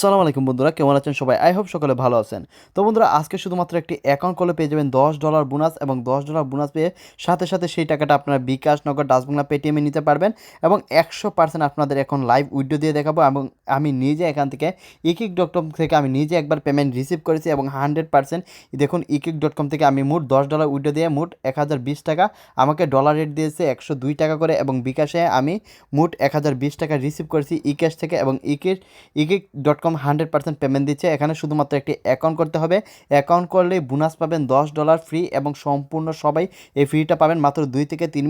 আসসালামু আলাইকুম বন্ধুরা, কেমন আছেন সবাই? আই হোপ সকলে ভালো আছেন। তো বন্ধুরা, আজকে শুধুমাত্র একটি অ্যাকাউন্ট করলে পেয়ে যাবেন $10 বোনাস এবং $10 বোনাস পেয়ে সাথে সাথে সেই টাকাটা আপনারা বিকাশ, নগদ, ডাচবাংলা, পেটিএমে নিতে পারবেন এবং 100% আপনাদের এখন লাইভ উইথড্র দিয়ে দেখাবো। এবং আমি নিজে এখান থেকে ইকিক.কম থেকে আমি নিজে একবার পেমেন্ট রিসিভ করেছি এবং 100% দেখুন ইকিক.কম থেকে আমি মোট $10 উইথড্র দিয়ে মোট 1020 টাকা আমাকে ডলার রেট দিয়েছে 102 টাকা করে এবং বিকাশে আমি মোট 1020 টাকা রিসিভ করেছি ইক্যাশ থেকে এবং ইকিক.কম 100% পেমেন্ট দিচ্ছে। এখানে শুধুমাত্র একটি অ্যাকাউন্ট করতে হবে। অ্যাকাউন্ট করলেই বোনাস পাবেন $10 ফ্রি এবং সম্পূর্ণ সবাই এই ফ্রিটা পাবেন। মাত্র 2 থেকে 3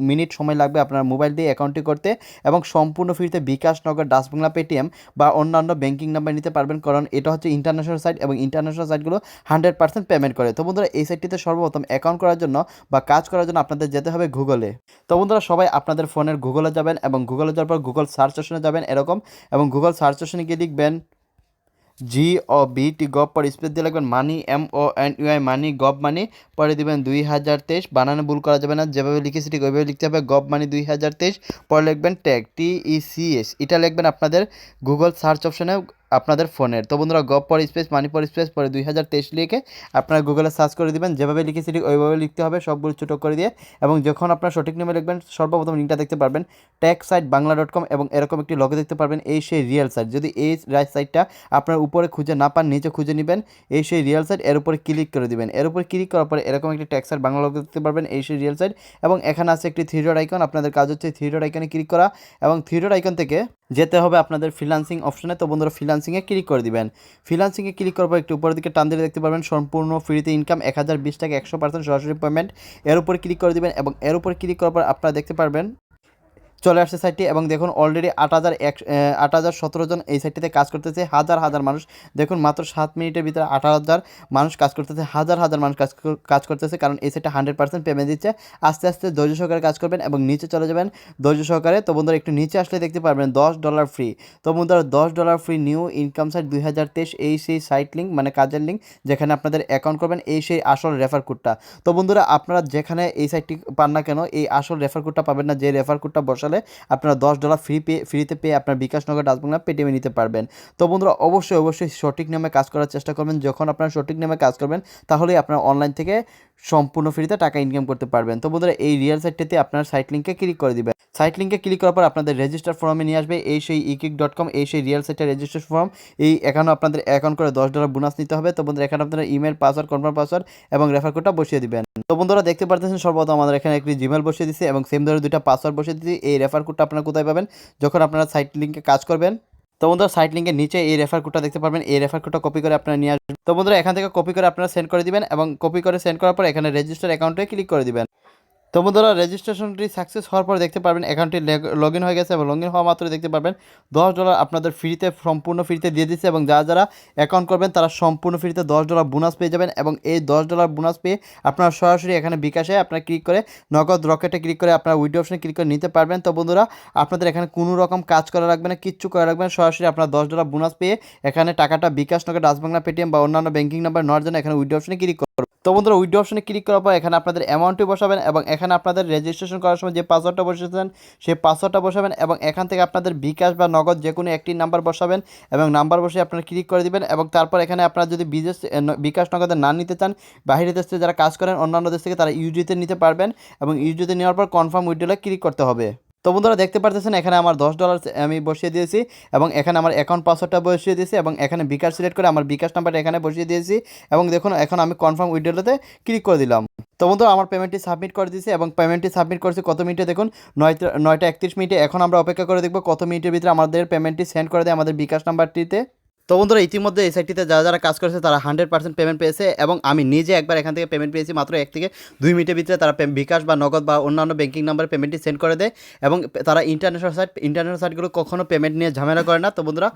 মিনিট সময় লাগবে আপনার মোবাইল দিয়ে অ্যাকাউন্টটি করতে এবং সম্পূর্ণ ফ্রিতে বিকাশ, নগদ, ডাচবাংলা, পেটিএম বা অন্যান্য ব্যাংকিং নাম্বার নিতে পারবেন, কারণ এটা হচ্ছে ইন্টারন্যাশনাল সাইট এবং ইন্টারন্যাশনাল সাইটগুলো 100% পেমেন্ট করে। তো বন্ধুরা, এই সাইটটিতে সর্বপ্রথম অ্যাকাউন্ট করার জন্য বা কাজ করার জন্য আপনাদের যেতে হবে গুগলে। তো বন্ধুরা, সবাই আপনাদের ফোনের গুগলে যাবেন এবং গুগলে যাওয়ার পর গুগল সার্চ অপশনে যাবেন এরকম, এবং গুগল সার্চ অপশনে গিয়ে লিখবেন GOBT গভ, পরে স্পেস দিয়ে লিখবেন মানি MONEY মানি, গভ মানি, পরে দিবেন 2023, বানানে ভুল করা যাবে না, যেভাবে লিখেছি ঠিক ওইভাবে লিখতে হবে, গভ মানি 2023, পরে লিখবেন ট্যাগ TECH, এটা লিখবেন আপনাদের গুগল সার্চ অপশনে আপনাদের ফোনের। তো বন্ধুরা, গভ পর স্পেস মানি পর স্পেস পরে 2023 লিখে আপনারা গুগলে সার্চ করে দিবেন, যেভাবে লিখেছি ঠিক ওইভাবে লিখতে হবে সবগুলো ছোটো করে দিয়ে। এবং যখন আপনার সঠিক নামে লিখবেন সর্বপ্রথম লিঙ্কটা দেখতে পারবেন ট্যাক্স সাইট বাংলা.com এবং এরকম একটি লগে দেখতে পারবেন, এই সেই রিয়েল সাইট। যদি এই সাইটটা আপনার উপরে খুঁজে না পান নিচে খুঁজে নেবেন, এই সেই রিয়েল সাইট, এর উপরে ক্লিক করে দিবেন। এর উপরে ক্লিক করার পরে এরকম একটি ট্যাক্স সাইট বাংলা লগে দেখতে পারবেন, এই সেই রিয়েল সাইট, এবং এখানে আছে একটি থ্রি ডট আইকন। আপনাদের কাজ হচ্ছে থ্রি ডট আইকনে ক্লিক করা এবং থ্রি ডট আইকন থেকে যেতে হবে আপনাদের ফ্রিল্যান্সিং অপশনে। তো বন্ধুরা, ফ্রিল্যান্সিংয়ে ক্লিক করে দিবেন। ফ্রিল্যান্সিংয়ে ক্লিক করার পর একটু উপরের দিকে টান দিলে দেখতে পারবেন সম্পূর্ণ ফ্রিতে ইনকাম 1020 টাকা, 100% সরাসরি পেমেন্ট। এর উপরে ক্লিক করে দিবেন এবং এর উপরে ক্লিক করার পর আপনারা দেখতে পারবেন চলে আসছে সাইটটি, এবং দেখুন অলরেডি 8,017 জন এই সাইটটিতে কাজ করতেছে। হাজার মানুষ, দেখুন মাত্র 7 মিনিটের ভিতরে 8,000 মানুষ কাজ করতেছে, হাজার মানুষ কাজ করতেছে, কারণ এই সাইটটা 100% পেমেন্ট দিচ্ছে। আস্তে আস্তে ধৈর্য সহকারে কাজ করবেন এবং নিচে চলে যাবেন ধৈর্য সহকারে। তো বন্ধুরা, একটু নিচে আসলে দেখতে পারবেন $10 ফ্রি। তো বন্ধুরা, $10 ফ্রি নিউ ইনকাম সাইট 2023, এই সেই সাইট লিঙ্ক মানে কাজের লিঙ্ক যেখানে আপনাদের অ্যাকাউন্ট করবেন, এই সেই আসল রেফার কোডটা। তো বন্ধুরা, আপনারা যেখানে এই সাইটটি পান না কেন এই আসল রেফার কোডটা পাবেন না, যে রেফার কোডটা বসালে আপনারা $10 ফ্রিতে পেয়ে আপনার বিকাশ, নগদ, ডাচবাংলা, পেটিএমে নিতে পারবেন। তো বন্ধুরা, অবশ্যই সঠিক নিয়মে কাজ করার চেষ্টা করবেন। যখন আপনারা সঠিক নিয়মে কাজ করবেন তাহলেই আপনারা অনলাইন থেকে সম্পূর্ণ ফ্রিতে টাকা ইনকাম করতে পারবেন। তো বন্ধুরা, এই রিয়েল সাইটটিতে আপনার সাইট লিঙ্কে ক্লিক করে দিবেন। সাইট লিঙ্কে ক্লিক করার পর আপনাদের রেজিস্টার ফর্মে নিয়ে আসবে এই সেই ইকিক.কম, এই সেই রিয়েল সাইটের রেজিস্ট্রেশন ফর্ম। এখানেও আপনাদের অ্যাকাউন্ট করে $10 বোনাস নিতে হবে। তো বন্ধুরা, এখানে আপনারা ইমেল, পাসওয়ার্ড, কনফার্ম পাসওয়ার্ড এবং রেফার কোডটা বসিয়ে দিবেন। তো বন্ধুরা, দেখতে পারতেছেন সর্বপ্রথম আমাদের এখানে একটি জিমেল বসিয়ে দিচ্ছি এবং সেম ধরে দুইটা পাসওয়ার্ড বসিয়ে দিচ্ছি। এই রেফার কোডটা আপনারা কোথায় পাবেন? যখন আপনারা সাইট লিঙ্কে কাজ করবেন। তো বন্ধুরা, সাইট লিঙ্কের নিচে এই রেফার কোডটা দেখতে পারবেন, এই রেফার কোডটা কপি করে আপনারা নিয়ে আসবেন। তো বন্ধুরা, এখান থেকে কপি করে আপনারা সেন্ড করে দিবেন এবং কপি করে সেন্ড করার পর এখানে রেজিস্টার অ্যাকাউন্টে ক্লিক করে দিবেন। তো বন্ধুরা, রেজিস্ট্রেশনটি সাকসেস হওয়ার পর দেখতে পারবেন অ্যাকাউন্টটি লগ ইন হয়ে গেছে এবং লগ ইন হওয়া মাত্র দেখতে পারবেন $10 আপনাদের ফ্রিতে সম্পূর্ণ ফ্রিতে দিয়ে দিচ্ছে। এবং যারা অ্যাকাউন্ট করবেন তারা সম্পূর্ণ ফ্রিতে $10 বোনাস পেয়ে যাবেন। এবং এই $10 বোনাস পেয়ে আপনারা সরাসরি এখানে বিকাশে আপনারা ক্লিক করে নগদ রকেটে ক্লিক করে আপনারা উইথড্র অপশনে ক্লিক করে নিতে পারবেন। তো বন্ধুরা, আপনাদের এখানে কোনো রকম কাজ করা লাগবে না, কিচ্ছু করা লাগবে না, সরাসরি আপনারা $10 বোনাস পেয়ে এখানে টাকাটা বিকাশ, নগদ, ডাচবাংলা, পেটিএম বা অন্যান্য ব্যাংকিং নাম্বার নেওয়ার জন্য এখানে উইথড্র অপশনে ক্লিক করবেন। তো বন্ধুরা, উইথড্র অপশনে ক্লিক করার পর এখানে আপনাদের অ্যামাউন্টটি বসাবেন এবং এখানে আপনাদের রেজিস্ট্রেশন করার সময় যে পাসওয়ার্ডটা বসেছেন সেই পাসওয়ার্ডটা বসাবেন এবং এখান থেকে আপনাদের বিকাশ বা নগদ যে কোনো একটি নাম্বার বসাবেন এবং নাম্বার বসে আপনারা ক্লিক করে দিবেন। এবং তারপর এখানে আপনারা যদি বিকাশ, নগদে না নিতে চান, বাইরের দেশ থেকে যারা কাজ করেন অন্যান্য দেশ থেকে, তারা ইউজিতে নিতে পারবেন এবং ইউজিতে নেওয়ার পর কনফার্ম উইথড্রলে ক্লিক করতে হবে। তো বন্ধুরা, দেখতে পারতেছেন এখানে আমার $10 আমি বসিয়ে দিয়েছি এবং এখানে আমার অ্যাকাউন্ট পাসওয়ার্ডটা বসিয়ে দিয়েছি এবং এখানে বিকাশ সিলেক্ট করে আমার বিকাশ নাম্বারটা এখানে বসিয়ে দিয়েছি এবং দেখুন এখন আমি কনফার্ম উইথড্রতে ক্লিক করে দিলাম। তো বন্ধুরা, আমার পেমেন্টটি সাবমিট করে দিয়েছি এবং পেমেন্টটি সাবমিট করেছি কত মিনিটে দেখুন 9টা 31 মিনিটে। এখন আমরা অপেক্ষা করে দেখব কত মিনিটের ভিতরে আমাদের পেমেন্টটি সেন্ড করে দেয় আমাদের বিকাশ নাম্বারটিতে। তো বন্ধুরা, ইতিমধ্যে এই সাইটটিতে যারা কাজ করেছে তারা 100% পেমেন্ট পেয়েছে এবং আমি নিজে একবার এখান থেকে পেমেন্ট পেয়েছি মাত্র 1 থেকে 2 মিনিটের ভিতরে। তারা বিকাশ বা নগদ বা অন্যান্য ব্যাংকিং নাম্বারে পেমেন্টটি সেন্ড করে দেয় এবং তারা ইন্টারন্যাশনাল সাইটগুলো কখনো পেমেন্ট নিয়ে ঝামেলা করে না। তো বন্ধুরা,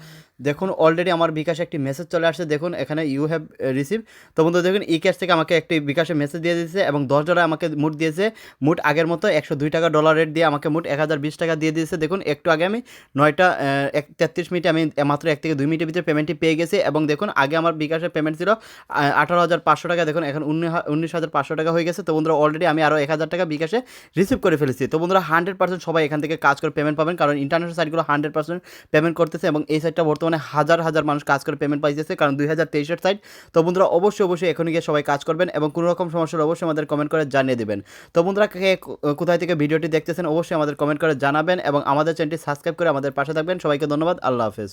দেখুন অলরেডি আমার বিকাশে একটি মেসেজ চলে আসছে, দেখুন এখানে ইউ হ্যাভ রিসিভ। তো বন্ধুরা, দেখুন ইক্যাশ থেকে আমাকে একটি বিকাশে মেসেজ দিয়ে দিয়েছে এবং $10 আমাকে মোট দিয়েছে। মোট আগের মতো 102 টাকা ডলার রেট দিয়ে আমাকে মোট 1020 টাকা দিয়ে দিয়েছে। দেখুন একটু আগে আমি 9টা 33 মিনিটে আমি মাত্র 1 থেকে 2 মিনিটের ভিতরে পেমেন্ট পেমেন্টটি পেয়ে গেছি এবং দেখুন আগে আমার বিকাশের পেমেন্ট ছিল 18,500 টাকা, দেখুন এখন 19,500 টাকা হয়ে গেছে। তো বন্ধুরা অলরেডি আমি আরও 1,000 টাকা বিকাশে রিসিভ করে ফেলেছি। তো বন্ধুরা 100% সবাই এখান থেকে কাজ করে পেমেন্ট পাবেন, কারণ ইন্টারন্যাশনাল সাইটগুলো 100% পেমেন্ট করতেছে এবং এই সাইটটা বর্তমানে হাজার হাজার মানুষ কাজ করে পেমেন্ট পাইতেছে, কারণ 2023-এর সাইট। তো বন্ধুরা অবশ্যই এখনই গিয়ে সবাই কাজ করবেন এবং কোনো রকম সমস্যা হলে অবশ্যই আমাদের কমেন্ট করে জানিয়ে দেবেন। তো বন্ধুরা কে কোথায় থেকে ভিডিওটি দেখতেছেন অবশ্যই আমাদের কমেন্ট করে জানাবেন এবং আমাদের চ্যানেলটি সাবস্ক্রাইব করে আমাদের পাশে থাকবেন। সবাইকে ধন্যবাদ, আল্লাহ হাফেজ।